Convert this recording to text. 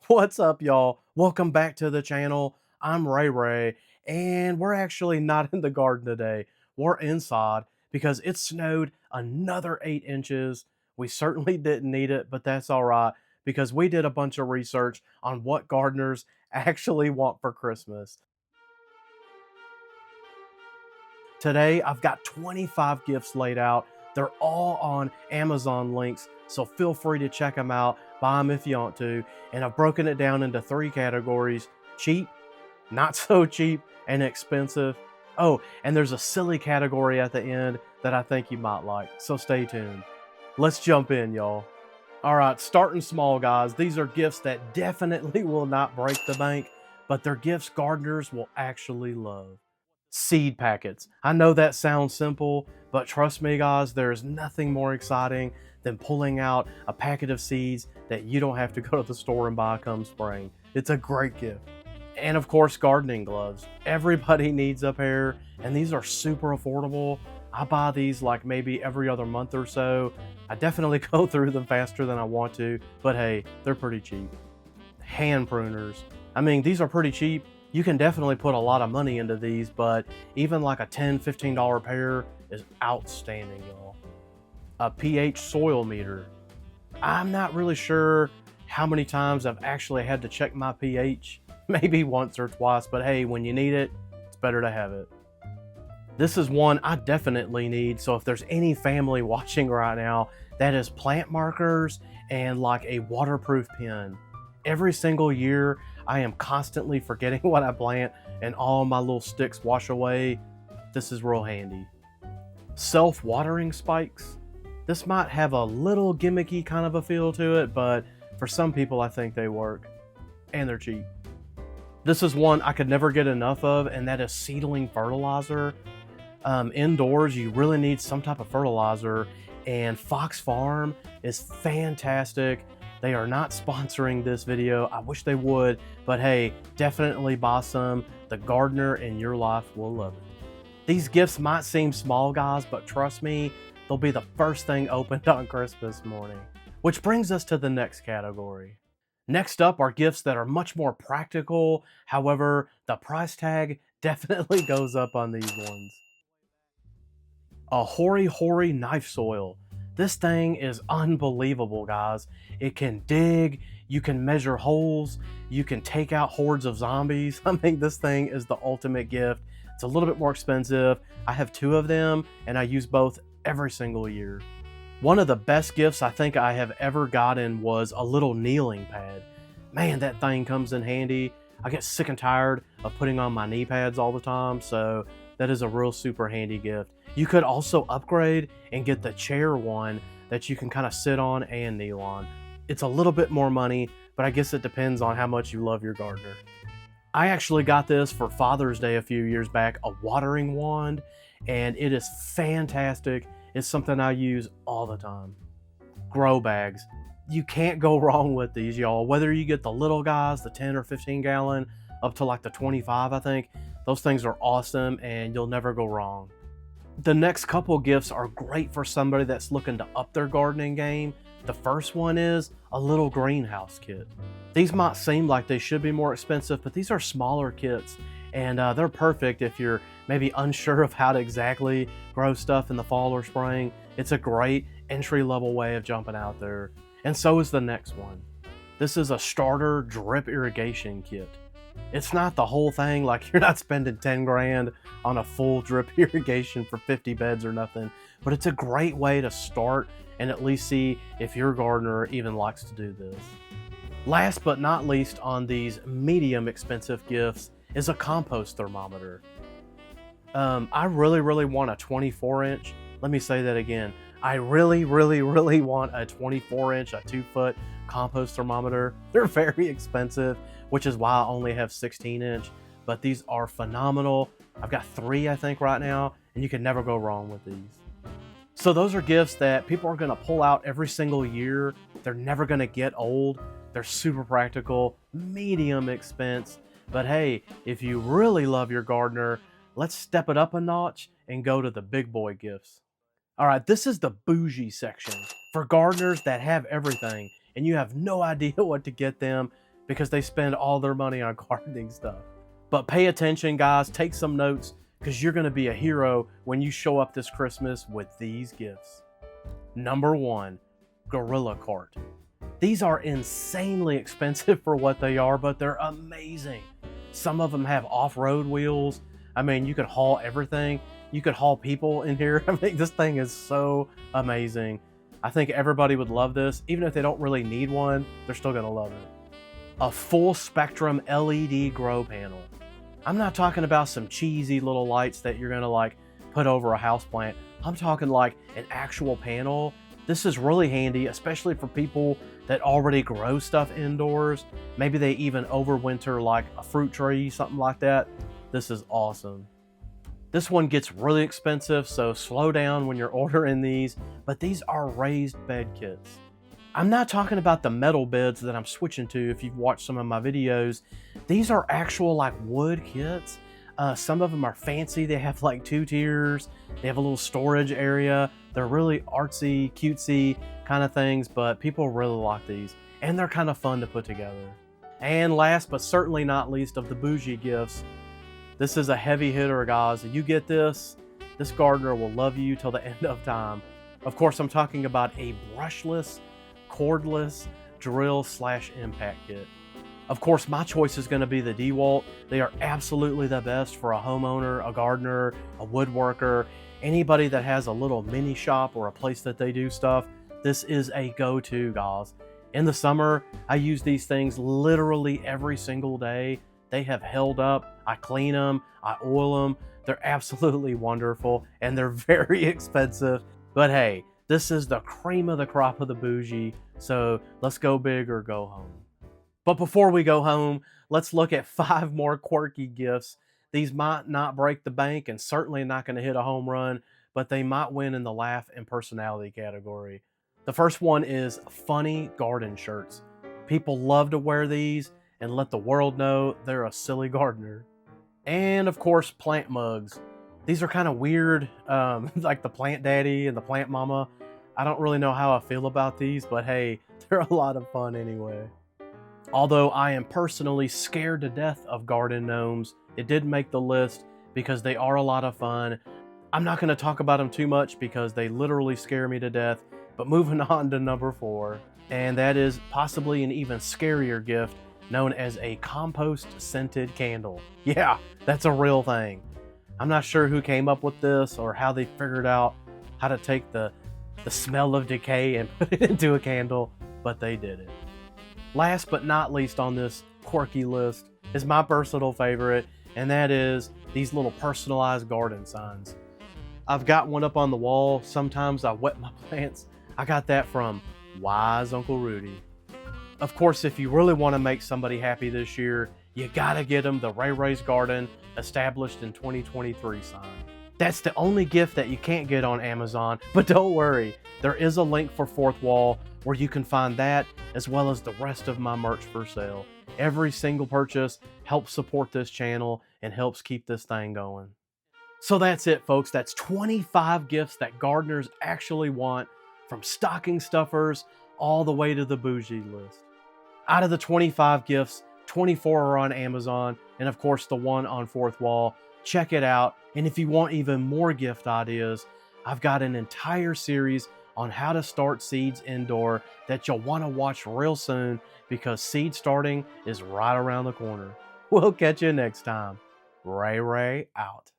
What's up, y'all? Welcome back to the channel. I'm Ray Ray, and we're actually not in the garden today. We're inside because it snowed another 8 inches. We certainly didn't need it, but that's all right because we did a bunch of research on what gardeners actually want for Christmas. Today, I've got 25 gifts laid out. They're all on Amazon links, so feel free to check them out, buy them if you want to. And I've broken it down into 3 categories: cheap, not so cheap, and expensive. Oh, and there's a silly category at the end that I think you might like, so stay tuned. Let's jump in, y'all. All right, starting small, guys. These are gifts that definitely will not break the bank, but they're gifts gardeners will actually love. Seed packets. I know that sounds simple, but trust me, guys, there is nothing more exciting than pulling out a packet of seeds that you don't have to go to the store and buy come spring. It's a great gift. And of course, gardening gloves. Everybody needs a pair, and these are super affordable. I buy these like maybe every other month or so. I definitely go through them faster than I want to, but hey, they're pretty cheap. Hand pruners. I mean, these are pretty cheap. You can definitely put a lot of money into these, but even like a $10, $15 pair is outstanding, y'all. A pH soil meter. I'm not really sure how many times I've actually had to check my pH. Maybe once or twice, but hey, when you need it, it's better to have it. This is one I definitely need, so if there's any family watching right now, that is plant markers and like a waterproof pen. Every single year, I am constantly forgetting what I plant and all my little sticks wash away. This is real handy. Self-watering spikes. This might have a little gimmicky kind of a feel to it, but for some people I think they work. And they're cheap. This is one I could never get enough of, and that is Seedling fertilizer. Indoors, you really need some type of fertilizer, and FoxFarm is fantastic. They are not sponsoring this video. I wish they would, but hey, definitely buy some. The gardener in your life will love it. These gifts might seem small, guys, but trust me, they'll be the first thing opened on Christmas morning. Which brings us to the next category. Next up are gifts that are much more practical. However, the price tag definitely goes up on these ones. A Hori knife soil. This thing is unbelievable, guys. It can dig, you can measure holes, you can take out hordes of zombies. I mean, this thing is the ultimate gift. It's a little bit more expensive. I have 2 of them, and I use both every single year. One of the best gifts I think I have ever gotten was a little kneeling pad. Man, that thing comes in handy. I get sick and tired of putting on my knee pads all the time, so that is a real super handy gift. You could also upgrade and get the chair one that you can kind of sit on and kneel on. It's a little bit more money, but I guess it depends on how much you love your gardener. I actually got this for Father's Day a few years back, a watering wand, and it is fantastic. It's something I use all the time. Grow bags. You can't go wrong with these, y'all. Whether you get the little guys, the 10 or 15 gallon, up to like the 25, I think, those things are awesome and you'll never go wrong. The next couple gifts are great for somebody that's looking to up their gardening game. The first one is a little greenhouse kit. These might seem like they should be more expensive, but these are smaller kits, and they're perfect if you're maybe unsure of how to exactly grow stuff in the fall or spring. It's a great entry-level way of jumping out there. And so is the next one. This is a starter drip irrigation kit. It's not the whole thing, like you're not spending 10 grand on a full drip irrigation for 50 beds or nothing, but it's a great way to start and at least see if your gardener even likes to do this. Last but not least on these medium expensive gifts is a compost thermometer. I really want a 24-inch. Let me say that again. I really want a 24-inch, a 2-foot compost thermometer. They're very expensive, which is why I only have 16-inch, but these are phenomenal. I've got 3, I think, right now, and you can never go wrong with these. So those are gifts that people are gonna pull out every single year. They're never gonna get old. They're super practical, medium expense, but hey, if you really love your gardener, let's step it up a notch and go to the big boy gifts. All right, this is the bougie section for gardeners that have everything and you have no idea what to get them. because they spend all their money on gardening stuff. But pay attention, guys, take some notes, because you're going to be a hero when you show up this Christmas with these gifts. Number 1, Gorilla Cart. These are insanely expensive for what they are, but they're amazing. Some of them have off-road wheels. I mean, you could haul everything. You could haul people in here. I mean, this thing is so amazing. I think everybody would love this. Even if they don't really need one, they're still gonna love it. A full spectrum LED grow panel. I'm not talking about some cheesy little lights that you're gonna like put over a houseplant. I'm talking like an actual panel. This is really handy, especially for people that already grow stuff indoors. Maybe they even overwinter like a fruit tree, something like that. This is awesome. This one gets really expensive, so slow down when you're ordering these, but these are raised bed kits. I'm not talking about the metal beds that I'm switching to if you've watched some of my videos. These are actual like wood kits. Some of them are fancy. They have like 2 tiers. They have a little storage area. They're really artsy, cutesy kind of things, but people really like these. And they're kind of fun to put together. And last but certainly not least of the bougie gifts, this is a heavy hitter, guys. If you get this gardener will love you till the end of time. Of course, I'm talking about a brushless, cordless drill/impact kit. Of course, my choice is going to be the Dewalt. They are absolutely the best for a homeowner, a gardener, a woodworker, anybody that has a little mini shop or a place that they do stuff. This is a go-to, guys. In the summer, I use these things literally every single day. They have held up. I clean them, I oil them. They're absolutely wonderful, and they're very expensive. But hey, this is the cream of the crop of the bougie, so let's go big or go home. But before we go home, let's look at 5 more quirky gifts. These might not break the bank and certainly not going to hit a home run, but they might win in the laugh and personality category. The first one is funny garden shirts. People love to wear these and let the world know they're a silly gardener. And of course, plant mugs. These are kind of weird, like the plant daddy and the plant mama. I don't really know how I feel about these, but hey, they're a lot of fun anyway. Although I am personally scared to death of garden gnomes, it did make the list because they are a lot of fun. I'm not going to talk about them too much because they literally scare me to death, but moving on to number 4, and that is possibly an even scarier gift known as a Compost-Scented Candle. Yeah, that's a real thing. I'm not sure who came up with this or how they figured out how to take the smell of decay and put it into a candle, but they did it. Last but not least on this quirky list is my personal favorite, and that is these little personalized garden signs. I've got one up on the wall. Sometimes I wet my plants. I got that from Wise Uncle Rudy. Of course, if you really want to make somebody happy this year, you gotta get them the Ray Ray's Garden Established in 2023 sign. That's the only gift that you can't get on Amazon, but don't worry, there is a link for Fourth Wall where you can find that as well as the rest of my merch for sale. Every single purchase helps support this channel and helps keep this thing going. So that's it, folks. That's 25 gifts that gardeners actually want, from stocking stuffers all the way to the bougie list. Out of the 25 gifts, 24 are on Amazon, and of course the one on Fourth Wall. Check it out. And if you want even more gift ideas, I've got an entire series on how to start seeds indoor that you'll want to watch real soon, because seed starting is right around the corner. We'll catch you next time. Ray Ray out.